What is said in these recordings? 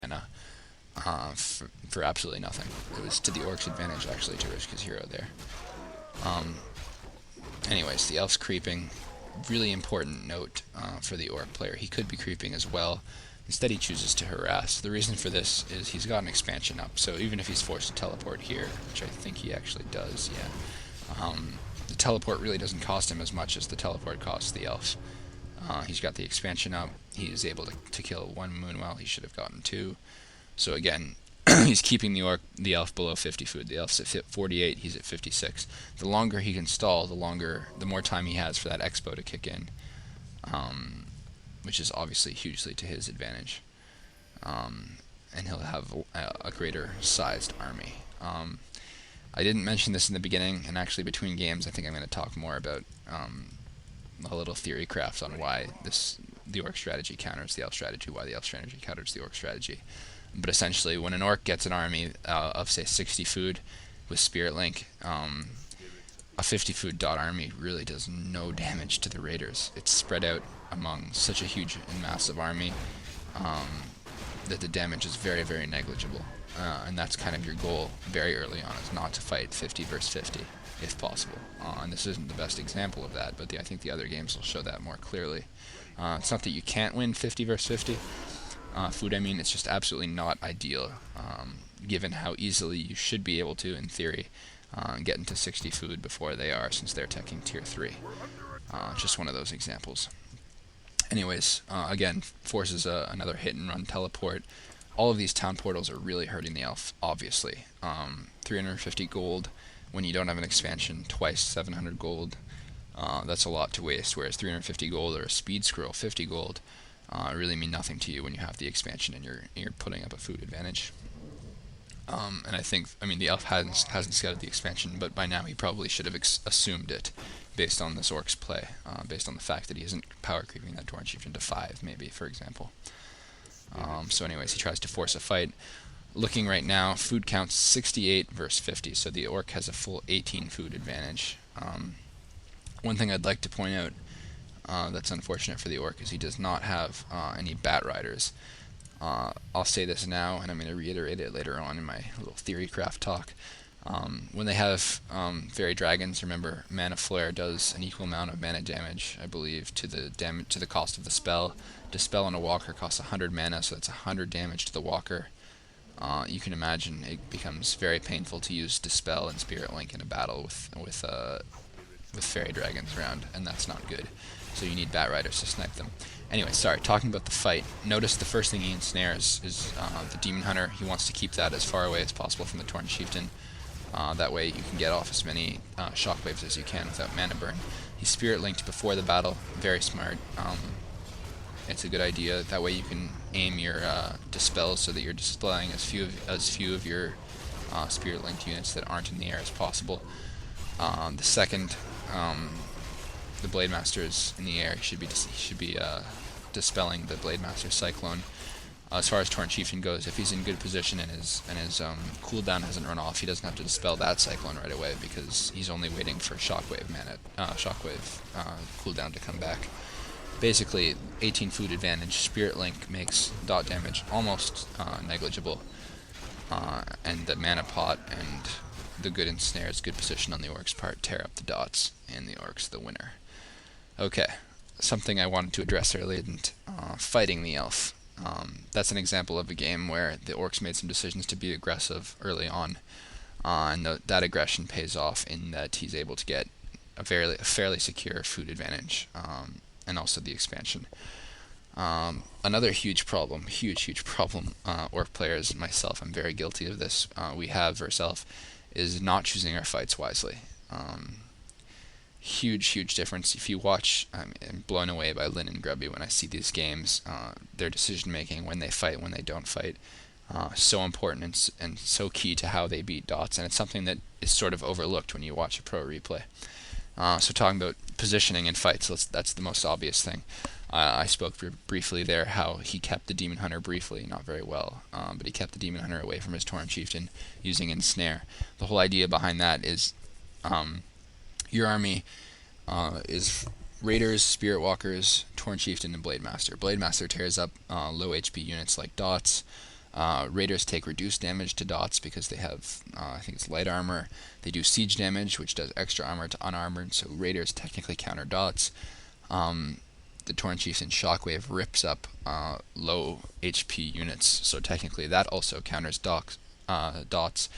mana for absolutely nothing. It was to the Orc's advantage, actually, to risk his hero there. Anyways, the Elf's creeping. Really important note for the Orc player. He could be creeping as well. Instead, he chooses to harass. The reason for this is he's got an expansion up, so even if he's forced to teleport here, which I think he actually does, yeah, the teleport really doesn't cost him as much as the teleport costs the Elf. He's got the expansion up. He is able to kill one Moonwell. He should have gotten two. So again, he's keeping the Elf below 50 food. The Elf's at 48. He's at 56. The longer he can stall, the more time he has for that Expo to kick in, which is obviously hugely to his advantage. And he'll have a greater sized army. I didn't mention this in the beginning, and actually between games, I think I'm going to talk more about a little theory craft on why the Orc strategy counters the Elf strategy, why the Elf strategy counters the Orc strategy. But essentially, when an Orc gets an army of, say, 60 food with Spirit Link, a 50 food dot army really does no damage to the Raiders. It's spread out among such a huge and massive army that the damage is very, very negligible. And that's kind of your goal very early on, is not to fight 50 versus 50, if possible. And this isn't the best example of that, but I think the other games will show that more clearly. It's not that you can't win 50 versus 50 food, I mean, it's just absolutely not ideal, given how easily you should be able to, in theory, get into 60 food before they are, since they're teching tier 3. Just one of those examples. Anyways, again, forces another hit and run teleport. All of these town portals are really hurting the Elf, obviously. 350 gold when you don't have an expansion, twice 700 gold. That's a lot to waste, whereas 350 gold or a speed scroll, 50 gold, really mean nothing to you when you have the expansion and you're putting up a food advantage. And I mean, the Elf hasn't scouted the expansion, but by now he probably should have assumed it, based on this Orc's play, based on the fact that he isn't power creeping that Torrent Chieftain to 5, maybe, for example. So anyways, he tries to force a fight. Looking right now, food counts 68 versus 50, so the Orc has a full 18 food advantage. One thing I'd like to point out that's unfortunate for the Orc is he does not have any Bat Riders. I'll say this now, and I'm going to reiterate it later on in my little theory craft talk. When they have Fairy Dragons, remember, Mana Flare does an equal amount of mana damage, I believe, to the cost of the spell. Dispel on a Walker costs 100 mana, so that's 100 damage to the Walker. You can imagine it becomes very painful to use Dispel and Spirit Link in a battle with Fairy Dragons around, and that's not good. So you need Bat Riders to snipe them. Anyway, sorry, talking about the fight, notice the first thing he ensnares is the Demon Hunter. He wants to keep that as far away as possible from the Torrent Chieftain. That way you can get off as many shockwaves as you can without mana burn. He's Spirit Linked before the battle, very smart. It's a good idea. That way you can aim your dispels so that you're dispelling as few of your Spirit Linked units that aren't in the air as possible. The second, the Blade Master is in the air. He should be dispelling the Blade Master Cyclone. As far as Torrent Chieftain goes, if he's in good position and his cooldown hasn't run off, he doesn't have to dispel that Cyclone right away because he's only waiting for Shockwave cooldown to come back. Basically, 18 food advantage. Spirit Link makes dot damage almost negligible, and the mana pot and the good ensnares, good position on the Orc's part, tear up the dots, and the Orc's the winner. Okay, something I wanted to address earlier isn't fighting the Elf. That's an example of a game where the Orcs made some decisions to be aggressive early on, and that aggression pays off in that he's able to get a fairly secure food advantage, and also the expansion. Another huge problem, Orc players, myself, I'm very guilty of this, we have versus Elf, is not choosing our fights wisely. Huge difference. If you watch, I'm blown away by Lynn and Grubby when I see these games. Their decision making, when they fight, when they don't fight, so important and so key to how they beat dots, and it's something that is sort of overlooked when you watch a pro replay. So talking about positioning in fights, that's the most obvious thing. I spoke briefly there how he kept the Demon Hunter briefly, not very well, but he kept the Demon Hunter away from his Torrent Chieftain using Ensnare. The whole idea behind that is your army is Raiders, Spirit Walkers, Torrent Chieftain, and Blade Master. Blade Master tears up low HP units like dots. Raiders take reduced damage to dots because they have, I think it's light armor. They do siege damage, which does extra armor to unarmored, so Raiders technically counter dots. The Torn Chieftain Shockwave rips up low HP units, so technically that also counters dots.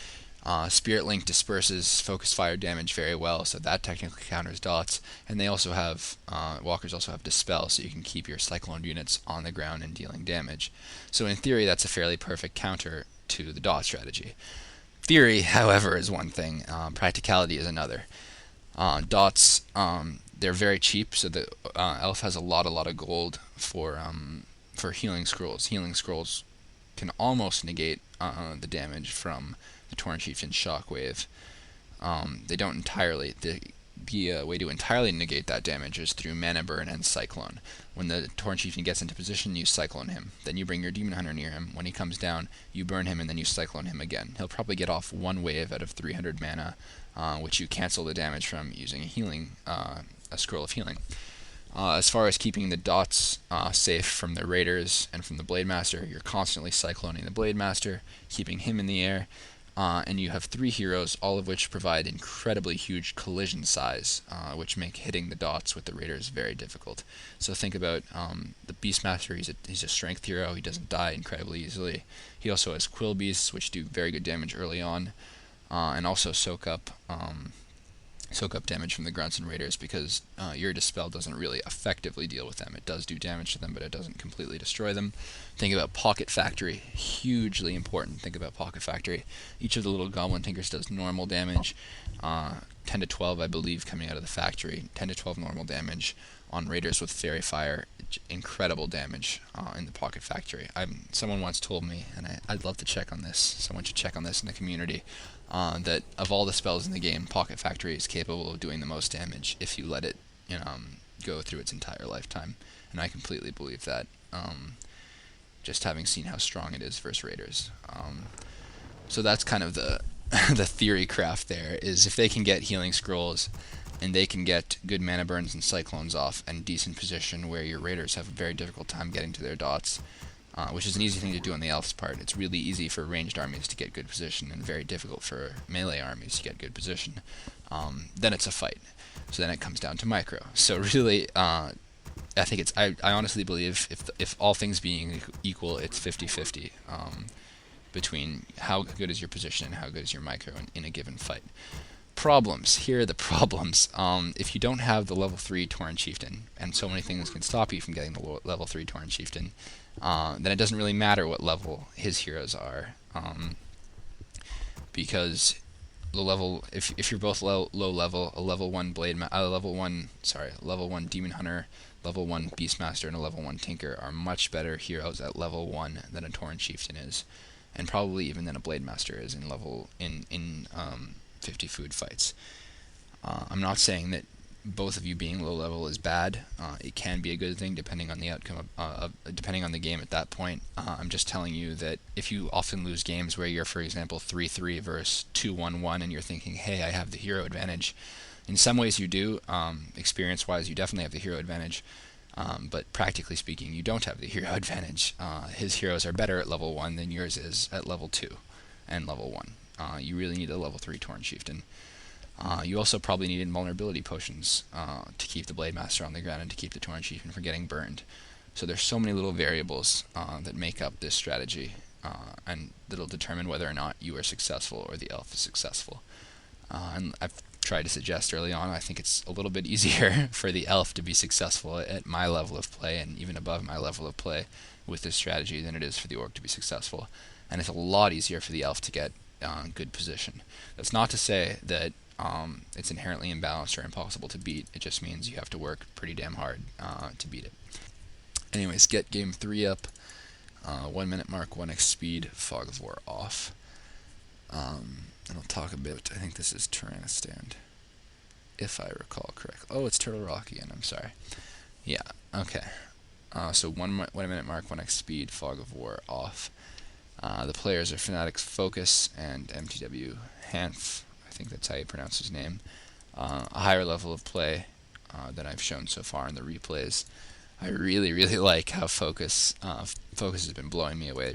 Spirit Link disperses focus fire damage very well, so that technically counters dots. And they also have, walkers also have Dispel, so you can keep your Cyclone units on the ground and dealing damage. So in theory, that's a fairly perfect counter to the dot strategy. Theory, however, is one thing, practicality is another. Dots, they're very cheap, so the elf has a lot of gold for healing scrolls. Healing scrolls can almost negate the damage from the Torn Chieftain Shockwave. They don't entirely. The way to entirely negate that damage is through Mana Burn and Cyclone. When the Torn Chieftain gets into position, you Cyclone him. Then you bring your Demon Hunter near him. When he comes down, you burn him, and then you Cyclone him again. He'll probably get off one wave out of 300 mana, which you cancel the damage from using a scroll of healing. As far as keeping the dots safe from the Raiders and from the Blade Master, you're constantly cycloning the Blade Master, keeping him in the air, and you have 3 heroes, all of which provide incredibly huge collision size, which make hitting the dots with the Raiders very difficult. So think about the Beastmaster. He's a strength hero. He doesn't die incredibly easily. He also has Quill Beasts, which do very good damage early on, and also soak up damage from the Grunts and Raiders, because your Dispel doesn't really effectively deal with them. It does do damage to them, but it doesn't completely destroy them. Think about Pocket Factory. Hugely important. Think about Pocket Factory. Each of the little Goblin Tinkers does normal damage. 10 to 12, I believe, coming out of the factory. 10 to 12 normal damage on Raiders with Fairy Fire. Incredible damage in the Pocket Factory. Someone once told me, and I'd love to check on this. Someone should check on this in the community. That of all the spells in the game, Pocket Factory is capable of doing the most damage if you let it go through its entire lifetime. And I completely believe that, just having seen how strong it is versus Raiders. So that's kind of the the theory craft there, is if they can get healing scrolls and they can get good mana burns and cyclones off and decent position where your Raiders have a very difficult time getting to their dots, which is an easy thing to do on the elf's part. It's really easy for ranged armies to get good position and very difficult for melee armies to get good position. Then it's a fight. So then it comes down to micro. So really, I think I honestly believe if all things being equal, it's 50-50 between how good is your position and how good is your micro in a given fight. Problems. Here are the problems. If you don't have the level 3 Torn Chieftain, and so many things can stop you from getting the level 3 Torn Chieftain, then it doesn't really matter what level his heroes are, because the level, if you're both low level, a level 1 level 1 Demon Hunter, level 1 Beastmaster, and a level 1 Tinker are much better heroes at level 1 than a Torn Chieftain is, and probably even than a Blade Master is in 50 food fights. I'm not saying that both of you being low level is bad. It can be a good thing depending on the outcome depending on the game at that point. I'm just telling you that if you often lose games where you're, for example, 3-3 versus 2-1-1, and you're thinking, hey, I have the hero advantage. In some ways you do. Experience-wise, you definitely have the hero advantage. But practically speaking, you don't have the hero advantage. His heroes are better at level 1 than yours is at level 2 and level 1. You really need a level 3 Torn Chieftain. You also probably need invulnerability potions to keep the Blade Master on the ground and to keep the Torn Chieftain from getting burned. So there's so many little variables that make up this strategy, and that'll determine whether or not you are successful or the elf is successful. And I've tried to suggest early on, I think it's a little bit easier for the elf to be successful at my level of play, and even above my level of play with this strategy, than it is for the orc to be successful. And it's a lot easier for the elf to get good position. That's not to say that it's inherently imbalanced or impossible to beat. It just means you have to work pretty damn hard to beat it. Anyways, get game 3 up. 1 minute mark, 1x speed, Fog of War off. And I'll talk a bit. I think this is Tyrannostand, if I recall correctly. Oh, it's Turtle Rock again. I'm sorry. Yeah. Okay. So 1 minute mark, 1x speed, Fog of War off. The players are Fanatics Focus and MTW Hanf. I think that's how you pronounce his name. A higher level of play than I've shown so far in the replays. I really like how Focus has been blowing me away